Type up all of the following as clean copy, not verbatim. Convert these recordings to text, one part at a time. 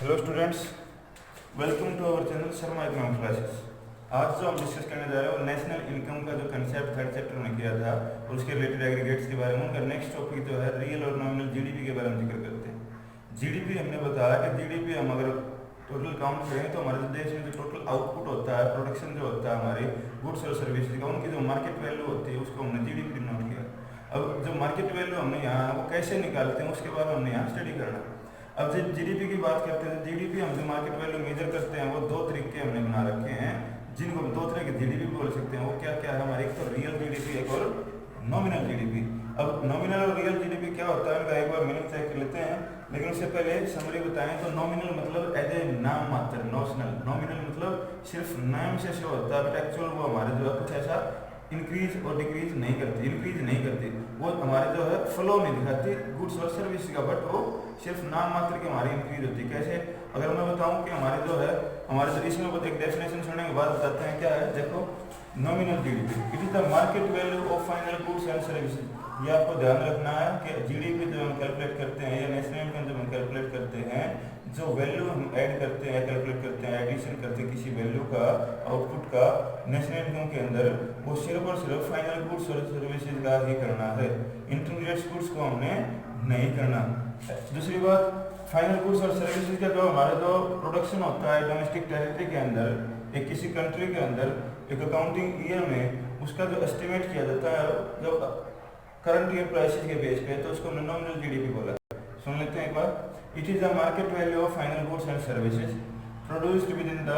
Hello students, welcome to our channel Sharma economics classes. आज जो हम डिस्कस करने जा रहे हैं वो नेशनल इनकम का जो कंसेप्ट थर्ड चैप्टर में किया था और उसके रिलेटेड एग्रीगेट्स के बारे में। उनका नेक्स्ट टॉपिक जो है रियल और नॉमिनल जीडीपी के बारे में जिक्र करते हैं। जीडीपी हमने बताया कि जीडीपी हम अगर टोटल काउंट करें तो हमारे देश में जो टोटल आउटपुट होता है, प्रोडक्शन जो होता है हमारे गुड्स और सर्विसेज का, उनकी जो मार्केट वैल्यू होती है उसको हमने जीडीपी डिनोट किया। अब जो मार्केट वैल्यू हमने यहाँ वो कैसे निकालते हैं उसके बाद हमने यहाँ स्टडी करना। अब जब जीडीपी की बात करते हैं, जीडीपी हम जो मार्केट वैल्यू मेजर करते हैं वो दो तरीके हमने बना रखे हैं जिनको हम दो तरह के जीडीपी बोल सकते हैं। वो क्या क्या है हमारे, एक तो रियल जीडीपी, एक और नॉमिनल जीडीपी। अब नॉमिनल और रियल जीडीपी क्या होता है उनका एक बार मीनिंग चेक कर लेते हैं, लेकिन उससे पहले समरी बताएं तो नॉमिनल मतलब एज ए नाम मात्र, नोशनल। नॉमिनल मतलब सिर्फ नाम से शो होता है, बट एक्चुअल वो हमारे जो है कुछ ऐसा इंक्रीज और डिक्रीज नहीं करती, इंक्रीज नहीं करती, वो हमारे जो है फ्लो नहीं दिखाती गुड्स और सर्विस का, बट वो सिर्फ नाम मात्र की हमारी इंक्रीज होती है। कैसे, अगर मैं बताऊं कि हमारे जो है हमारे जो इसमें एक डेफिनेशन सुनने के बाद बताते हैं क्या है। देखो, nominal GDP it is the market value of final goods and services. ये आपको ध्यान रखना है कि जीडीपी जो हम कैलकुलेट करते हैं या नेशनल इनकम जब हम कैलकुलेट करते हैं, जो वैल्यू हम ऐड करते हैं, कैलकुलेट करते हैं, एडिशन करते हैं किसी वैल्यू का आउटपुट का नेशनल इनकम के अंदर, वो सिर्फ और सिर्फ फाइनल गुड्स और सर्विसेज का ही करना है, इंटरमीडिएट गुड्स को हमने नहीं करना। दूसरी बात, फाइनल गुड्स और सर्विसेज का जो हमारा जो प्रोडक्शन होता है डोमेस्टिक टेरिटरी के अंदर, एक किसी कंट्री के अंदर एक अकाउंटिंग ईयर में उसका जो एस्टिमेट किया जाता है जो करंट ईयर प्राइसेस के बेस पे, तो उसको नॉमिनल जीडीपी बोला। सुन लेते हैं एक बार। It is the market value of final goods and services produced within the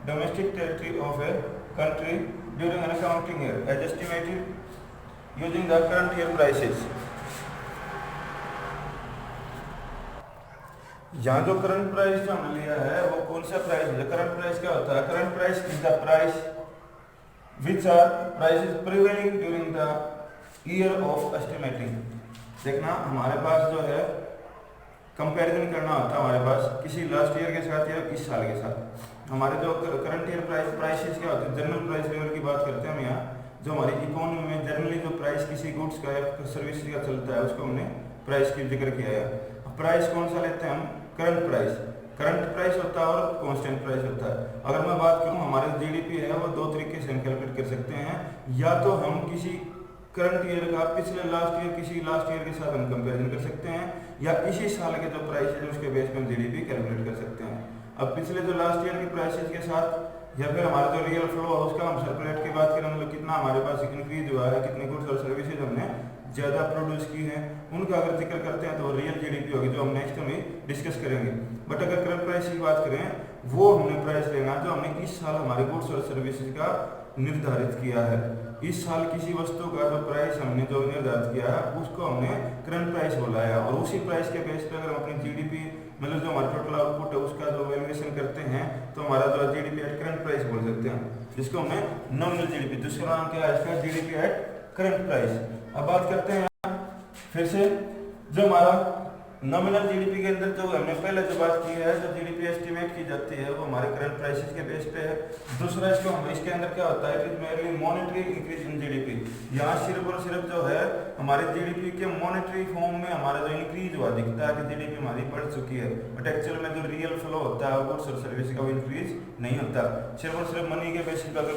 domestic territory of a country during an accounting year as estimated using the current year prices. यहाँ जो current price जो हमने लिया है वो कौन सा price है? करंट प्राइस क्या होता है? Current price is the price which are prices prevailing during the year of estimating. देखना, हमारे पास जो है कंपैरिजन करना होता है हमारे पास किसी लास्ट ईयर के साथ या इस साल के साथ। हमारे जो करंट ईयर प्राइसेस क्या होते हैं, जनरल प्राइस लेवल की बात करते हैं हम यहाँ। जो हमारी इकोनॉमी में जनरली जो प्राइस किसी गुड्स का या सर्विस का चलता है उसको हमने प्राइस की जिक्र किया है। प्राइस कौन सा लेते हैं हम? Current price. करंट प्राइस होता है और कांस्टेंट प्राइस होता है। अगर मैं बात करूं, हमारे जीडीपी है वो दो तरीके से हम कैलकुलेट कर सकते हैं। या तो हम किसी करंट ईयर का पिछले लास्ट ईयर किसी लास्ट ईयर के साथ हम कंपैरिजन कर सकते हैं, या इसी साल के जो प्राइस है उसके बेस पर हम जीडीपी कैलकुलेट कर सकते हैं। अब पिछले जो लास्ट ईयर के प्राइसेस के साथ या फिर हमारा जो रियल फ्लो है उसका हम सर्कुलेट की बात करें, मतलब कितना हमारे पास इंक्रीज हुआ है, कितने गुड्स और सर्विसेज हमने ज़्यादा प्रोड्यूस की है, उनका अगर जिक्र करते हैं तो रियल जीडीपी होगी, जो हम नेक्स्ट में डिस्कस करेंगे। बट अगर करंट प्राइस की बात करें, वो हमने प्राइस लेना जो हमने इस साल हमारे गुड्स और सर्विसेज का निर्धारित किया है। इस साल किसी वस्तु का जो प्राइस हमने जो निर्धारित किया है उसको हमने करंट प्राइस बोला है, और उसी प्राइस के बेस पर अगर हम अपनी जीडीपी मतलब जो हमारा टोटल आउटपुट है उसका जो वैल्यूएशन करते हैं तो हमारा जो जीडीपी एट करंट प्राइस बोल सकते हैं, जिसको हमने नॉमिनल जीडीपी, दूसरा नाम क्या है इसका? GDP at current price. अब बात करते हैं फिर से जो हमारा नॉमिनल जीडीपी के अंदर जो हमने पहले जो बात की है, जो जीडीपी एस्टिमेट की जाती है वो हमारे करंट प्राइसेस के बेस पे है। दूसरा इसको हम इसके अंदर क्या होता है, it is mainly monetary increase in GDP. यहाँ सिर्फ और सिर्फ जो है हमारे जीडीपी के मॉनेटरी फॉर्म में हमारा जो इंक्रीज हुआ दिखता है कि जीडीपी हमारी बढ़ चुकी है, बट एक्चुअल में जो रियल फ्लो होता है गुड्स और सर्विस का वो इंक्रीज नहीं होता। सिर्फ और सिर्फ मनी के बेसिस पर अगर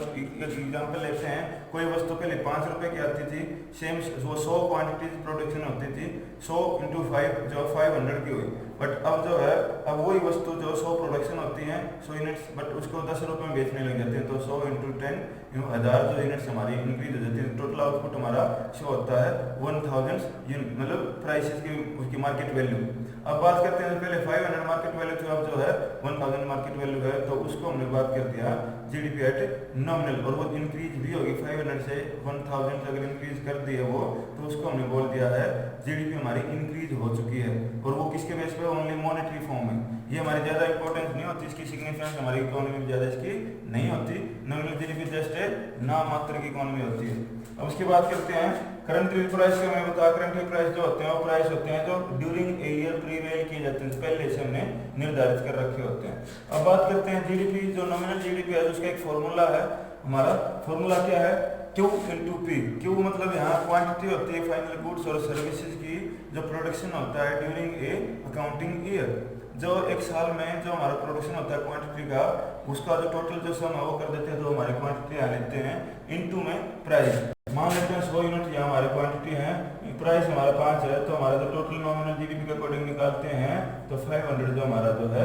एग्जाम्पल लेते हैं, कोई वस्तु पहले 5 रुपए की आती थी, सेम वो 100 क्वांटिटीज प्रोडक्शन होती थी, 100 × 5 जो 500 की हुई। बट अब जो है अब वही वस्तु जो 100 प्रोडक्शन होती है 100 यूनिट्स, बट उसको 10 रुपए में बेचने लग जाते हैं, तो 100 × 10 1000 जो यूनिट्स हमारी इंक्रीज हो जाती है। टोटल आउटपुट हमारा शो होता है 1000 यूनिट, मतलब प्राइसेस की उसकी मार्केट वैल्यू। अब बात करते हैं, पहले 500 मार्केट वैल्यू थी, अब जो है 1000 मार्केट वैल्यू है, तो उसको हमने बात कर दिया जीडीपी एट नॉमिनल, और वो इंक्रीज भी होगी 500 से 1000 अगर इंक्रीज कर दी है वो, तो उसको हमने बोल दिया है जीडीपी हमारी इंक्रीज हो चुकी है। और वो किसके बेस पे? ओनली मॉनेटरी फॉर्म में। ये हमारी ज़्यादा इंपॉर्टेंस नहीं होती, इसकी सिग्निफिकेंस हमारी इकोनॉमी में ज़्यादा इसकी नहीं होती। नॉमिनल जीडीपी जस्ट है नाम मात्र की इकोनॉमी होती है। अब उसकी बात करते हैं करंट रील प्राइस का। मैं बता, करंट रील प्राइस जो होते हैं वो प्राइस होते हैं जो ड्यूरिंग ए ईयर प्रीवेल किए जाते हैं, पहले से हमने निर्धारित कर रखे होते हैं। अब बात करते हैं जीडीपी, जो नॉमिनल जीडीपी है उसका एक फॉर्मूला है। हमारा फॉर्मूला क्या है? Q × P। Q मतलब यहाँ क्वांटिटी होती है फाइनल गुड्स और सर्विसेज की जो प्रोडक्शन होता है ड्यूरिंग ए अकाउंटिंग ईयर। जो एक साल में जो हमारा प्रोडक्शन होता है क्वांटिटी का, उसका जो टोटल जो सम है वो कर देते हैं, जो हमारी क्वांटिटी यहाँ लेते हैं इनटू में प्राइस। मान लेते हैं 100 यूनिट यहाँ हमारी क्वांटिटी है, प्राइस हमारा 5 है, तो हमारा जो टोटल नॉमिनल जीडीपी के अकॉर्डिंग निकालते हैं तो 500 जो हमारा जो है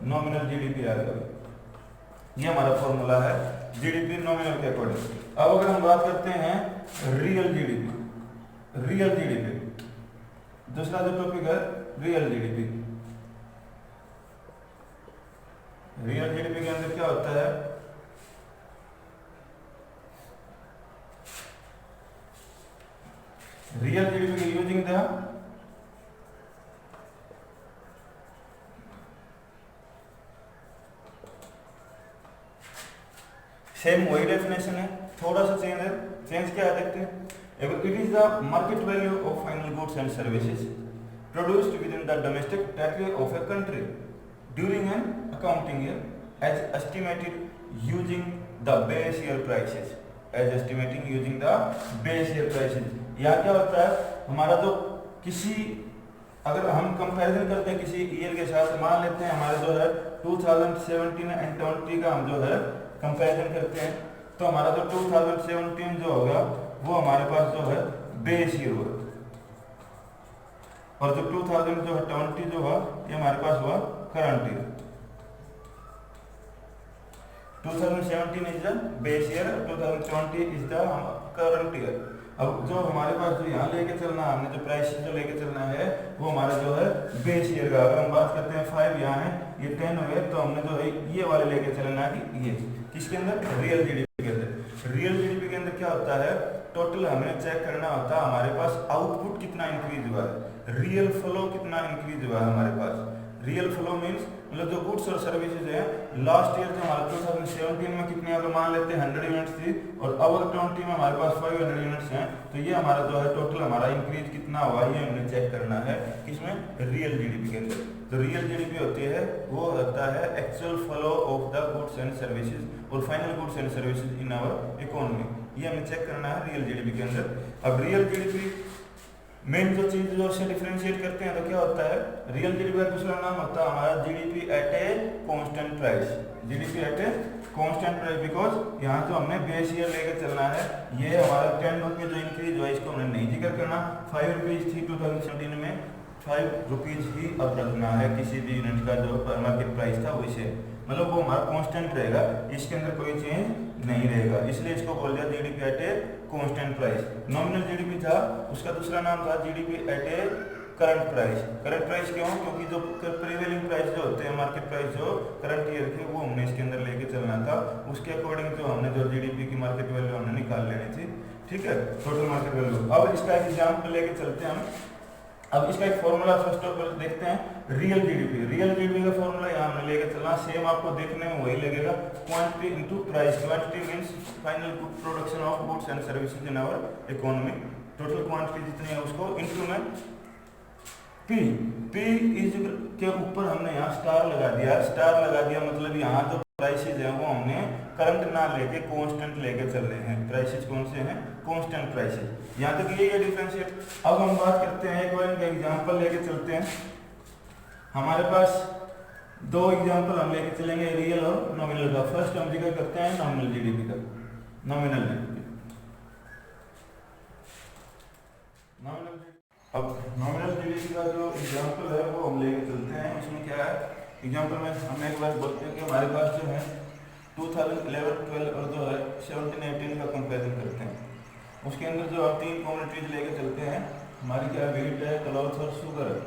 नॉमिनल जीडीपी आ गया। ये हमारा फॉर्मूला है जीडीपी नॉमिनल के अकॉर्डिंग। अब अगर हम बात करते हैं रियल जीडीपी, रियल जीडीपी दूसरा जो टॉपिक है रियल जीडीपी। रियल जीडीपी के अंदर क्या होता है, real GDP using the same वही डेफिनेशन है, थोड़ा सा चेंज है। चेंज क्या है देखते हैं। It is the market value of final goods and services produced within the domestic territory of a country during an accounting year as estimated using the base year prices, as estimating using the base year prices. यहाँ क्या होता है, हमारा जो किसी अगर हम comparison करते हैं किसी ईयर के साथ, मान लेते हैं हमारे जो है 2017 एंड 20 का हम जो है कंपैरिजन करते हैं, तो हमारा जो 2017 जो होगा वो हमारे पास जो है बेस ईयर होगा, और जो 2020 जो हुआ ये हमारे पास हुआ current year. 2017 is the base year, 2020 is the current year. अब जो हमारे पास जो यहाँ लेके चलना है, हमने जो प्राइस जो लेके चलना है वो हमारा जो है बेस ईयर का। अगर हम बात करते हैं 5 यहाँ है, ये 10 हुए, तो हमने जो है ये वाले लेके चलना है कि ये किसके अंदर, रियल जीडीपी के अंदर। रियल जीडीपी के अंदर क्या होता है, टोटल हमें चेक करना होता है हमारे पास आउटपुट कितना इंक्रीज हुआ है, रियल फ्लो कितना इंक्रीज हुआ है हमारे पास। रियल फ्लो मीन्स मतलब जो गुड्स और सर्विसेज है, लास्ट ईयर जो हमारा 2017 में कितने अगर मान लेते हैं 100 यूनिट्स थी, और अब 20 में हमारे पास 500 यूनिट्स हैं, तो ये हमारा जो है टोटल हमारा इंक्रीज कितना हुआ ये हमें चेक करना है किसमें, रियल जीडीपी के अंदर। जो रियल जीडीपी होती है वो होता है actual flow of the goods and services और final goods and services in our economy, ये हमें चेक करना है रियल जीडीपी के अंदर। अब रियल जीडीपी मेन जो चीज जो से डिफरेंशिएट करते हैं तो क्या होता है, रियल जीडीपी का दूसरा नाम होता है हमारा GDP at a constant price, GDP at a constant price, because यहाँ जो हमने बेस ईयर लेके चलना है, ये हमारा 10 रुपये जो इंक्रीज हुआ इसको हमने नहीं जिक्र करना। 5 रुपीज थी 2017 में, 5 रुपीज ही अब रखना है किसी भी यूनिट का जो मार्केट प्राइस था वैसे, मतलब वो हमारा कांस्टेंट रहेगा, इसके अंदर कोई चेंज नहीं रहेगा, इसलिए इसको बोल दिया GDP at a constant price. Nominal GDP था, उसका दूसरा नाम था GDP at A current price. Current price क्यों, क्योंकि जो प्रीवेलिंग प्राइस जो होते हैं, मार्केट प्राइस जो करंट ईयर के, वो हमने इसके अंदर लेके चलना था, उसके अकॉर्डिंग जो हमने जो जीडीपी की मार्केट वैल्यू हमने निकाल लेनी थी, ठीक है, टोटल मार्केट वैल्यू। अब इसका एक एग्जाम्पल लेके चलते हैं हम। अब इसका एक फॉर्मूला फर्स्ट ऑफ ऑल देखते हैं, रियल जीडीपी। रियल जीडीपी का फॉर्मूला यहाँ हमने लेके चलना, सेम आपको देखने में वही लगेगा, quantity into price. Quantity means final production of goods and services in our economy, total quantity जितनी है उसको इनटू में पी। पी इज के ऊपर हमने यहाँ स्टार लगा दिया, स्टार लगा दिया मतलब यहाँ जो प्राइसेज हैं वो हमने करंट ना लेके कांस्टेंट लेके चल रहे हैं। प्राइसेज कौन से हैं, कांस्टेंट प्राइसेज। यहाँ तक ये डिफरेंशिएट। अब हम बात करते हैं, एक बार इनका एग्जांपल लेके चलते हैं। हमारे पास 2 एग्जांपल हम लेके चलेंगे, रियल और नॉमिनल का। फर्स्ट हम जिक्र करते हैं नॉमिनल जीडीपी का। नॉमिनल जीडीपी, अब नॉमिनल जीडीपी का जो एग्जांपल है वो हम लेके चलते हैं। इसमें क्या है, एग्जांपल में हम एक बार बोलते हैं कि हमारे पास जो है 2011, 12 और जो है 17, 18 का कंपेरिजन करते हैं। उसके अंदर जो हम 3 कम्युनिटीज लेके चलते हैं, हमारी क्या व्हीट है, क्लॉथ और शुगर है।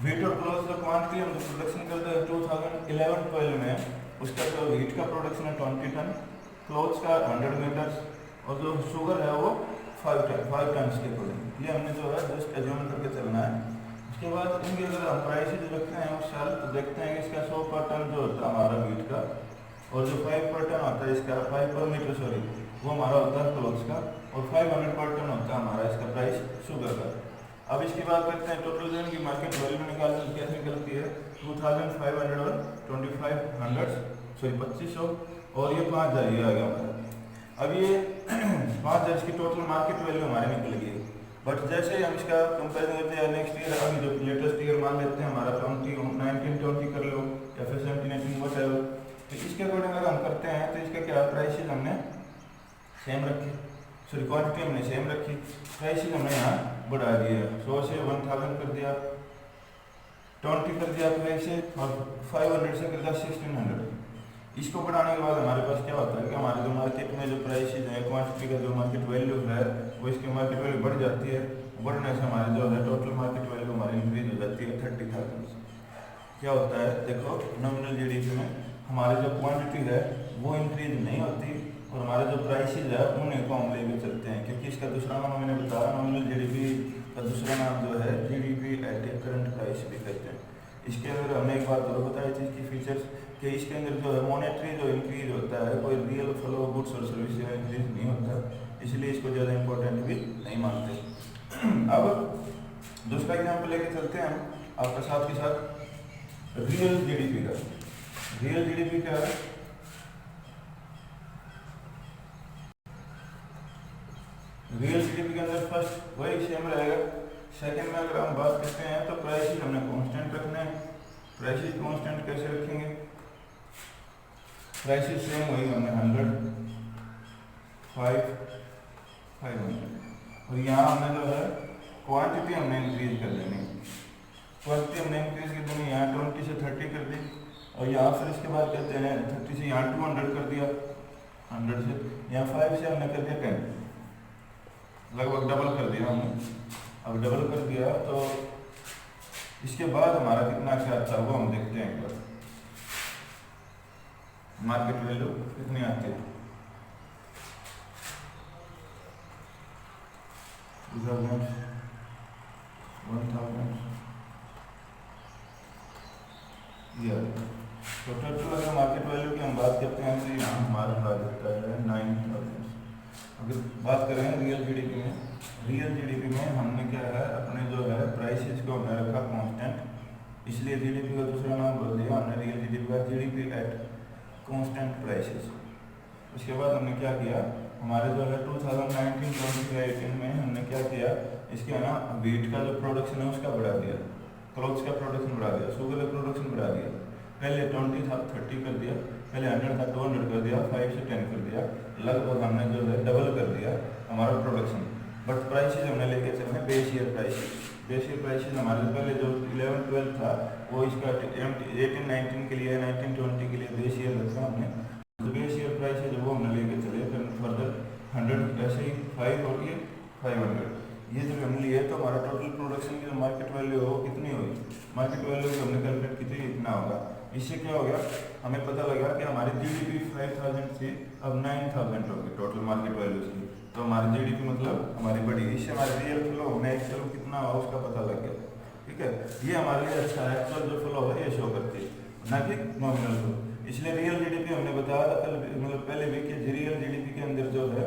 व्हीट और क्लॉथ का क्वांटिटी हम जो प्रोडक्शन करते हैं 2011, 12 में, उसका जो व्हीट का प्रोडक्शन है 20 टन, क्लॉथ का 100 मीटर्स, और जो शुगर है वो 5 टन के अकॉर्डिंग। ये हमने जो है जस्ट एज्यूम करके चलना है। उसके बाद इनके अगर हम प्राइसेज रखते हैं उस साल, तो देखते हैं कि इसका 100 पर टन जो होता है हमारा व्हीट का, और जो 5 पर टन होता है इसका, 5 पर मीटर सॉरी, वो हमारा होता है क्लोथ्स का, और 500 पर टन होता है हमारा इसका प्राइस शुगर का। अब इसकी बात करते हैं टोटल जो इनकी मार्केट वैल्यू निकालने कैसे निकलती है, 2500 और 2500 सॉरी 2500, और ये 5000 ये आ गया हमारा। अब ये 5000 की टोटल मार्केट वैल्यू हमारी निकल गई। बट जैसे ही हम इसका कंपेरिजन करते हैं नेक्स्ट ईयर, अभी जो लेटेस्ट ईयर मान लेते हैं हमारा 1920 कर लो या फिर 1718 वटेवर, तो इसके अकॉर्डिंग अगर हम करते हैं तो इसका क्या प्राइसेस हमने सेम रखी, सॉरी क्वांटिटी हमने सेम रखी, प्राइसेस हमने यहाँ बढ़ा दिया, 100 से 1000 कर दिया, 20 कर दिया प्राइस से, और 500 से कर दिया 1600। इसको बढ़ाने के बाद हमारे पास क्या होता है कि हमारे जो मार्केट में जो प्राइसेस है, क्वांटिटी का जो मार्केट वैल्यू है वो इसकी मार्केट वैल्यू बढ़ जाती है, बढ़ने से हमारे जो है टोटल मार्केट वैल्यू हमारी इंक्रीज हो जाती है 30,000। क्या होता है देखो, नॉमिनल जीडीपी में हमारी जो क्वांटिटी है वो इंक्रीज नहीं होती और हमारे जो प्राइसेज है उन्हीं को हम लेके चलते हैं, क्योंकि इसका दूसरा नाम मैंने बताया, नॉमिनल जीडीपी का दूसरा नाम जो है GDP at A current price भी कहते हैं। इसके अंदर हमने एक बात और बताई थी इसकी फीचर्स कि इसके अंदर जो है मॉनेटरी जो इंक्रीज होता है, कोई रियल फ्लो ऑफ गुड्स और सर्विस इंक्रीज नहीं होता, इसलिए इसको ज़्यादा इंपॉर्टेंट भी नहीं मानते। अब दूसरा एग्जाम्पल लेके चलते हैं हम आपका साथ के साथ रियल जीडीपी का। रियल जीडीपी क्या है? रियल जीडीपी के अंदर फर्स्ट वही सेम रहेगा। सेकंड में अगर हम बात करते हैं तो प्राइसेस हमने कांस्टेंट रखने हैं। प्राइसेस कांस्टेंट कैसे रखेंगे? प्राइसेस सेम वही हमने 100, 5, 500, और यहाँ हमने जो है क्वांटिटी हमने इंक्रीज कर देनी। क्वांटिटी हमने इंक्रीज कर देनी, यहाँ 20 से 30 कर दी, और यहाँ फिर इसके बाद कहते हैं 30 से यहाँ 200 कर दिया, 100 से यहाँ 5 से हमने कर दिया 10, लगभग डबल कर दिया हमने। अब डबल कर दिया तो इसके बाद हमारा कितना क्या आता है वो हम देखते हैं एक बार। मार्केट वैल्यू कितनी आती है? 2000, 1000, ये तो टोटल अगर मार्केट वैल्यू की हम बात करते हैं तो यहाँ हमारा आ जाता है 9000। अगर बात करें रियल जीडीपी में, रियल जीडीपी में हमने क्या है अपने जो है प्राइसेस को हमने रखा कांस्टेंट, इसलिए जीडीपी का दूसरा नाम बोल दिया हमने रियल जीडीपी का, जीडीपी एट कांस्टेंट प्राइसेस। उसके बाद हमने क्या किया, हमारे जो है 2019-2018 में हमने क्या किया, इसके है ना व्हीट का जो प्रोडक्शन है उसका बढ़ा दिया, क्लोथ्स का प्रोडक्शन बढ़ा दिया, शुगर का प्रोडक्शन बढ़ा दिया। पहले 20 था 30 कर दिया, पहले 100 था 200 कर दिया, 5 से 10 कर दिया, लगभग हमने जो है डबल कर दिया हमारा प्रोडक्शन। बट प्राइसेस हमने लेके चलना base year prices. Base year prices हमारे पहले जो 11-12 था वो इसका 18-19 के लिए, 19-20 के लिए बेस ईयर रखा हमने। तो बेस ईयर प्राइसेस वो हमने लेके चले, फिर फर्दर 100 ऐसे ही 5 और ये 500, ये जब हमने लिए तो हमारा टोटल प्रोडक्शन की जो मार्केट वैल्यू हो कितनी हुई, मार्केट वैल्यू की हमने कैलकुलेट की थी इतना होगा। इससे क्या हो गया, हमें पता लगा कि हमारी जीडीपी 5000 से अब 9000 होगी टोटल मार्केट वैल्यू से, तो हमारी जीडीपी मतलब हमारी बढ़ी। इससे हमारे रियल फ्लो नेट फ्लो कितना हो उसका पता लग गया। ठीक है, ये हमारे लिए अच्छा है, एक्चुअल जो फ्लो है ये शो करती है, ना कि नॉमिनल फ्लो। इसलिए रियल जीडीपी हमने बताया मतलब पहले भी कि रियल जीडीपी के अंदर जो है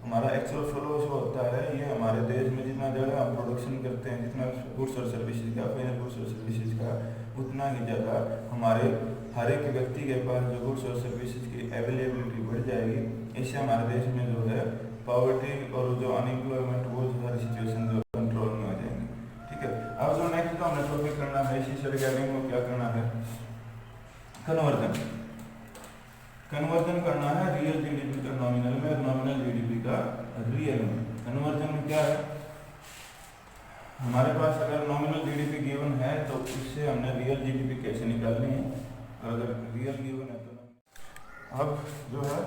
हमारा एक्चुअल फ्लो जो होता है, ये हमारे देश में जितना ज़्यादा हम प्रोडक्शन करते हैं, जितना गुड्स और सर्विसेज का, फाइनल गुड्स और सर्विसेज का, उतना ही ज़्यादा हमारे हर एक व्यक्ति के पास जो गुड्स और सर्विसेज की अवेलेबिलिटी बढ़ जाएगी। इससे हमारे देश में जो है पॉवर्टी और जो अनएम्प्लॉयमेंट वो सारी सिचुएशन जो कंट्रोल में आ जाएंगी। ठीक है, अब जो नेक्स्ट का हमें टॉपिक करना है इसी से रिगार्डिंग को क्या करना है, कन्वर्जन। कन्वर्जन करना है रियल जीडीपी का नॉमिनल में, नॉमिनल जीडीपी का रियल में। कन्वर्जन में क्या है, हमारे पास अगर नॉमिनल जीडीपी गिवन है तो उससे हमने रियल जीडीपी कैसे निकालनी है, और अगर रियल गिवन है तो अब जो है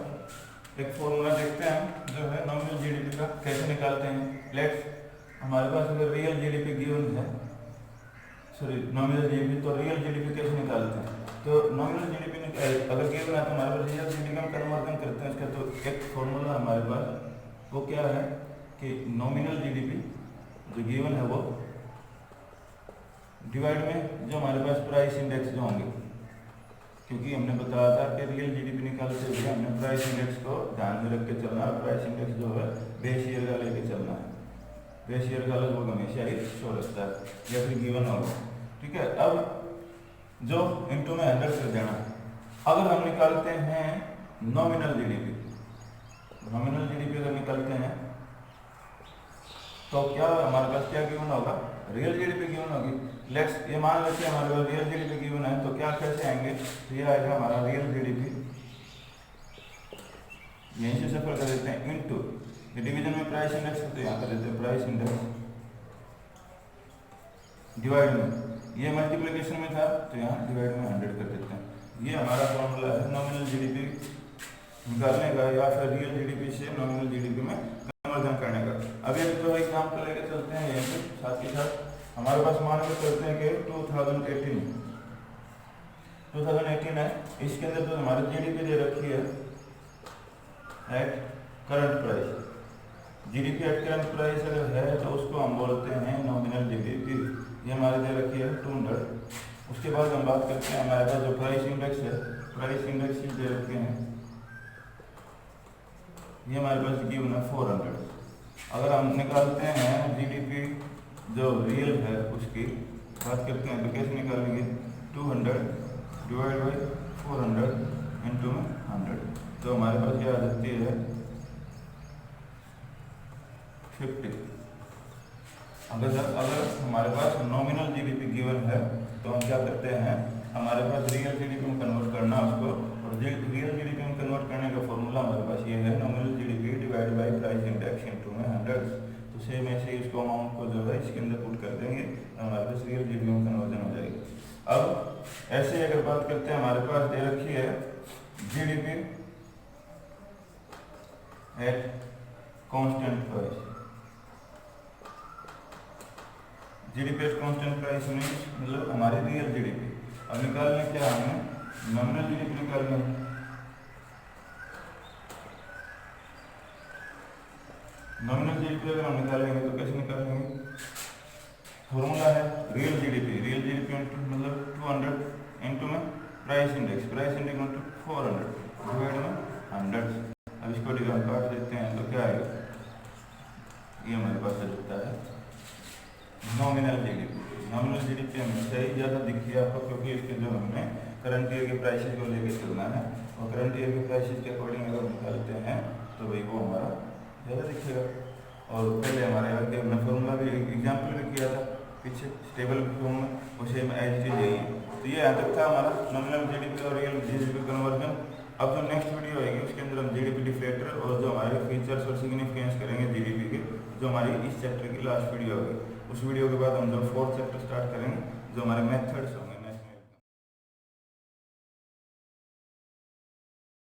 एक फॉर्मूला देखते हैं जो है नॉमिनल जीडीपी का कैसे निकालते हैं। लेट्स हमारे पास अगर रियल जीडीपी गिवन है, सॉरी नॉमिनल जीडीपी, तो रियल जीडीपी कैसे निकालते हैं, तो नॉमिनल जीडीपी अगर गिवन है तो हमारे पास रियल जीडीपी में कन्वर्जन करते हैं इसका, तो एक फॉर्मूला हमारे पास वो क्या है कि नॉमिनल जीडीपी जो गिवन है वो डिवाइड में जो हमारे पास प्राइस इंडेक्स जो होंगे, क्योंकि हमने बताया था कि रियल जीडीपी निकालते हुए हमने प्राइस इंडेक्स को ध्यान में रख के चलना है। प्राइस इंडेक्स जो है बेस ईयर का लेके चलना है, बेस ईयर का लगभग हमेशा ही शो रहता है या फिर गिवन होगा। ठीक है, अब जो इंटू में 100 कर देना। अगर हम निकालते हैं नॉमिनल जीडीपी, नॉमिनल जीडीपी अगर निकालते हैं तो क्या हमारे पास क्या गिवन होगा, रियल जीडीपी गिवन होगी। लेट्स ये मान लेते हैं हमारे पास रियल जीडीपी गिवन है, तो क्या कैसे आएंगे, तो ये आएगा हमारा रियल जीडीपी, यहीं से सफर कर देते हैं इनटू डिवीजन में प्राइस इंडेक्स है तो यहाँ कर देते हैं प्राइस इंडेक्स, डिवाइड में ये मल्टीप्लिकेशन में था तो यहाँ डिवाइड में 100 कर देते हैं। ये हमारा फॉर्मूला है नॉमिनल जीडीपी निकालने का या फिर रियल जीडीपी से नॉमिनल जीडीपी में कन्वर्जन करने का। अभी एक तो एग्जाम्पल लेके चलते हैं यहाँ पे साथ के साथ, हमारे पास मान के चलते हैं कि 2018 है, इसके अंदर जो हमारी जीडीपी दे रखी है at current price, GDP at current price अगर है तो उसको हम बोलते हैं नॉमिनल जीडीपी। ये हमारे दे रखी है 200। उसके बाद हम बात करते हैं हमारे पास जो प्राइस इंडेक्स है, प्राइस इंडेक्स ही दे रखे हैं, ये हमारे पास गिवन है 400। अगर हम निकालते हैं जीडीपी जो रियल है उसकी बात करते हैं तो कैसे निकालेंगे, 200 डिवाइड बाई 400 इंटू में 100, तो हमारे पास क्या आ जाती है 50। अगर हमारे पास नॉमिनल जीडीपी गिवन है तो हम क्या करते हैं, हमारे पास रियल जीडीपी में कन्वर्ट करना उसको, और रियल जीडीपी में कन्वर्ट करने का फॉर्मूला हमारे पास ये है nominal GDP divide by price index into में 100। तो सेम ऐसे ही उसको अमाउंट को जो है इसके अंदर पुट कर देंगे तो हमारे पास रियल जीडीपी में कन्वर्जन हो जाएगी। अब ऐसे अगर बात करते हैं हमारे पास दे रखी है GDP at constant price, GDP at constant price means मतलब हमारी रियल जीडीपी। अब निकालने क्या हमें नॉमिनल जीडीपी निकालना है, नॉमिनल जीडीपी अगर हम निकालेंगे तो कैसे निकालेंगे, फॉर्मूला है रियल जीडीपी मतलब 200 इंटू में प्राइस इंडेक्स इंटू 400 डिवाइड में 100। अब इसको डिवाइड काट देते हैं तो क्या आएगा, ये हमारे पास आ जाता है नॉमिनल जीडीपी हमेशा ही ज़्यादा दिखी है आपको, क्योंकि इसके जो हमने करंट ईयर के प्राइसेस को लेकर चलना है और करंट ईयर के प्राइसेस के अकॉर्डिंग अगर निकालते हैं तो भाई वो हमारा ज़्यादा दिखेगा। और पहले हमारे आगे हमने फॉर्मूला भी एग्जाम्पल भी किया था पीछे स्टेबल फॉर्म में, उसे में एज इट इज यही है। तो ये यहाँ तक था हमारा नॉमिनल जीडीपी और रियल जीडीपी कन्वर्जन। अब जो नेक्स्ट वीडियो आएगी उसके अंदर हम जीडीपी डिफ्लेटर और जो हमारे फीचर्स और सिग्निफिकेंस करेंगे जीडीपी के, जो हमारी इस चैप्टर की लास्ट वीडियो होगी। उस वीडियो के बाद हम जो 4th चैप्टर स्टार्ट करेंगे जो हमारे मेथड्स